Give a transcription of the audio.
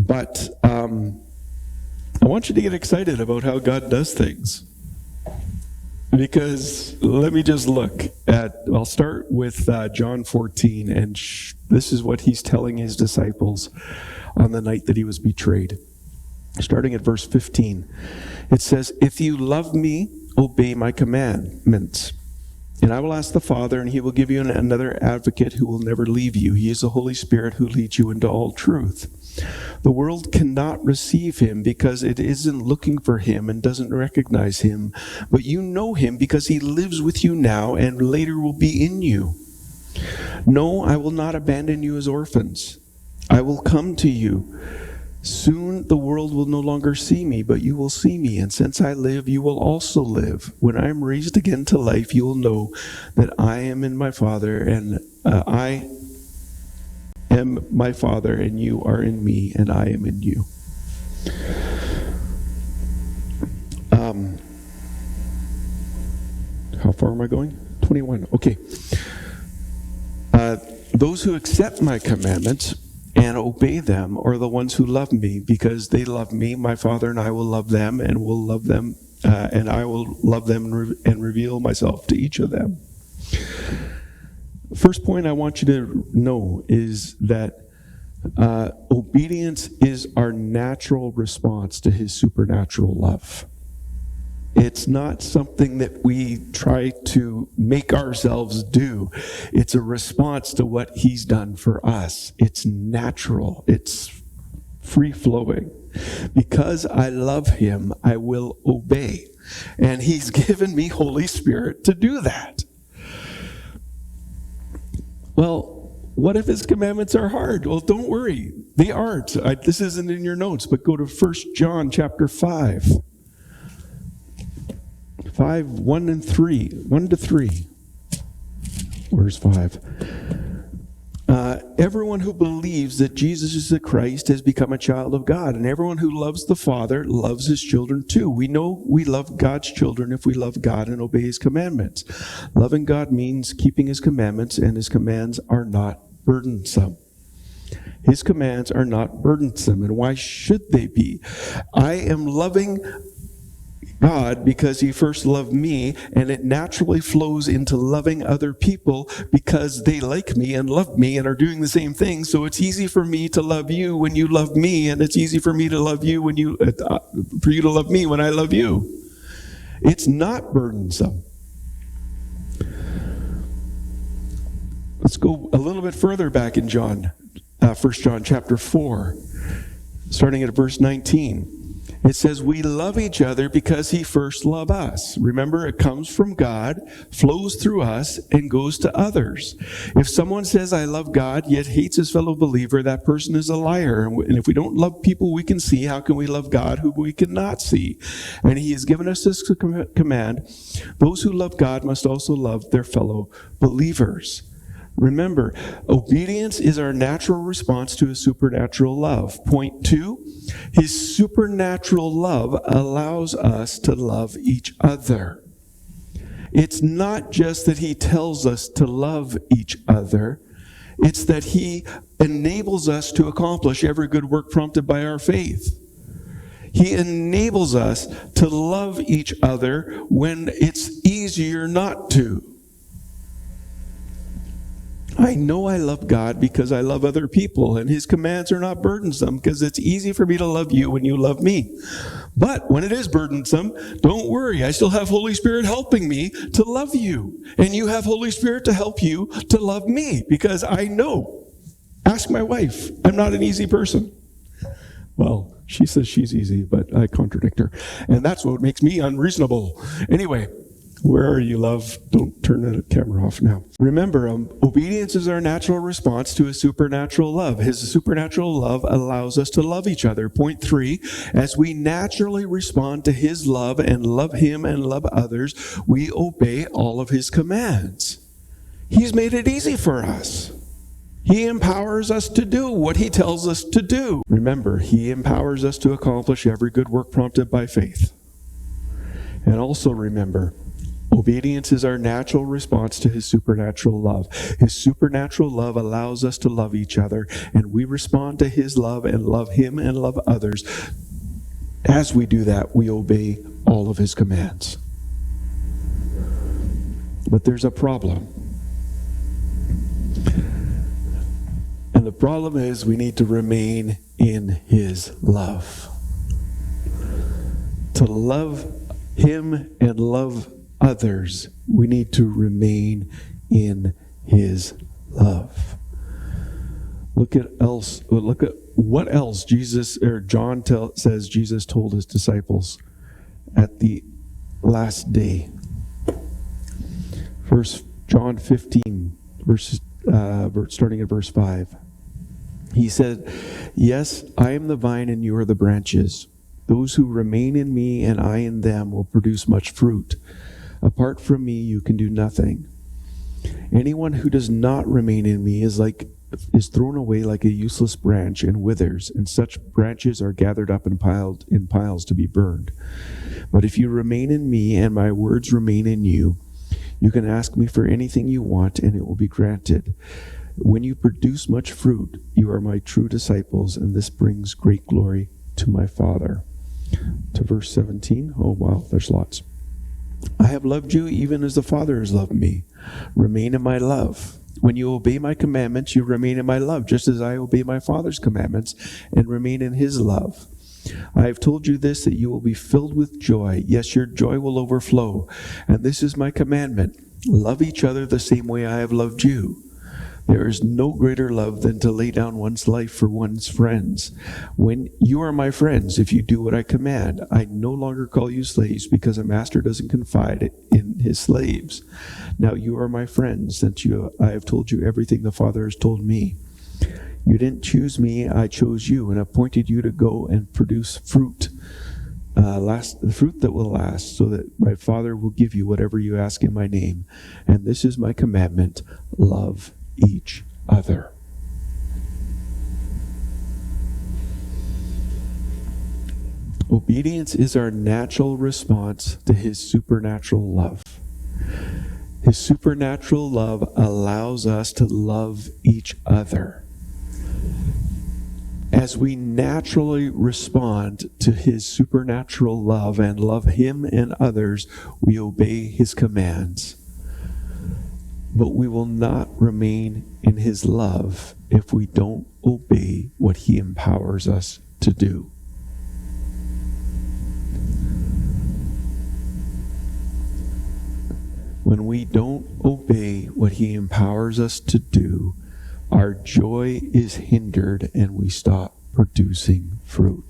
But I want you to get excited about how God does things. Because let me just look at, I'll start with John 14, and this is what he's telling his disciples on the night that he was betrayed. Starting at verse 15, it says, "If you love me, obey my commandments. And I will ask the Father, and he will give you another advocate who will never leave you. He is the Holy Spirit who leads you into all truth. The world cannot receive him because it isn't looking for him and doesn't recognize him. But you know him because he lives with you now and later will be in you. No, I will not abandon you as orphans. I will come to you. Soon the world will no longer see me, but you will see me. And since I live, you will also live. When I am raised again to life, you will know that I am in my Father, and I am my Father, and you are in me, and I am in you." How far am I going? 21. Okay. Those who accept my commandments and obey them are the ones who love me, because they love me. My Father and I will love them, and will love them, and I will love them and reveal myself to each of them. First point I want you to know is that obedience is our natural response to his supernatural love. It's not something that we try to make ourselves do. It's a response to what he's done for us. It's natural. It's free-flowing. Because I love him, I will obey. And he's given me Holy Spirit to do that. Well, what if his commandments are hard? Well, don't worry. They aren't. This isn't in your notes, but go to 1 John chapter 5. 5, 1 and 3. 1 to 3. Where's 5? Everyone who believes that Jesus is the Christ has become a child of God, and everyone who loves the Father loves his children too. We know we love God's children if we love God and obey his commandments. Loving God means keeping his commandments, and his commands are not burdensome. His commands are not burdensome, and why should they be? I am loving God because he first loved me, and it naturally flows into loving other people because they like me and love me and are doing the same thing. So it's easy for me to love you when you love me, and it's easy for me to love you when for you to love me when I love you. It's not burdensome. Let's go a little bit further back in John, 1 John chapter 4, starting at verse 19. It says, "We love each other because he first loved us." Remember, it comes from God, flows through us, and goes to others. If someone says, "I love God," yet hates his fellow believer, that person is a liar. And if we don't love people we can see, how can we love God whom we cannot see? And he has given us this command: those who love God must also love their fellow believers. Remember, obedience is our natural response to his supernatural love. Point 2, his supernatural love allows us to love each other. It's not just that he tells us to love each other. It's that he enables us to accomplish every good work prompted by our faith. He enables us to love each other when it's easier not to. I know I love God because I love other people, and his commands are not burdensome because it's easy for me to love you when you love me. But when it is burdensome, don't worry. I still have Holy Spirit helping me to love you. And you have Holy Spirit to help you to love me, because I know. Ask my wife. I'm not an easy person. Well, she says she's easy, but I contradict her. And that's what makes me unreasonable. Anyway, where are you, love? Don't turn the camera off now. Remember, obedience is our natural response to his supernatural love. His supernatural love allows us to love each other. Point 3, as we naturally respond to his love and love him and love others, we obey all of his commands. He's made it easy for us. He empowers us to do what he tells us to do. Remember, he empowers us to accomplish every good work prompted by faith. And also remember, Obedience is our natural response to his supernatural love. His supernatural love allows us to love each other, and we respond to his love and love him and love others. As we do that, we obey all of his commands. But there's a problem. And the problem is we need to remain in his love. To love him and love others, we need to remain in his love. Look at what else John says Jesus told his disciples at the last day. John 15, starting at verse 5. He said, "Yes, I am the vine and you are the branches. Those who remain in me and I in them will produce much fruit. Apart from me, you can do nothing. Anyone who does not remain in me is thrown away like a useless branch and withers, and such branches are gathered up and piled in piles to be burned. But if you remain in me and my words remain in you, you can ask me for anything you want and it will be granted. When you produce much fruit, you are my true disciples, and this brings great glory to my Father." To verse 17. Oh, wow, there's lots. "I have loved you even as the Father has loved me. Remain in my love. When you obey my commandments, you remain in my love, just as I obey my Father's commandments and remain in his love. I have told you this, that you will be filled with joy. Yes, your joy will overflow. And this is my commandment. Love each other the same way I have loved you. There is no greater love than to lay down one's life for one's friends. When you are my friends, if you do what I command, I no longer call you slaves, because a master doesn't confide in his slaves. Now you are my friends, since I have told you everything the Father has told me. You didn't choose me, I chose you and appointed you to go and produce fruit, the fruit that will last, so that my Father will give you whatever you ask in my name. And this is my commandment, love each other." Obedience is our natural response to his supernatural love. His supernatural love allows us to love each other. As we naturally respond to his supernatural love and love him and others, we obey his commands. But we will not remain in his love if we don't obey what he empowers us to do. When we don't obey what he empowers us to do, our joy is hindered and we stop producing fruit.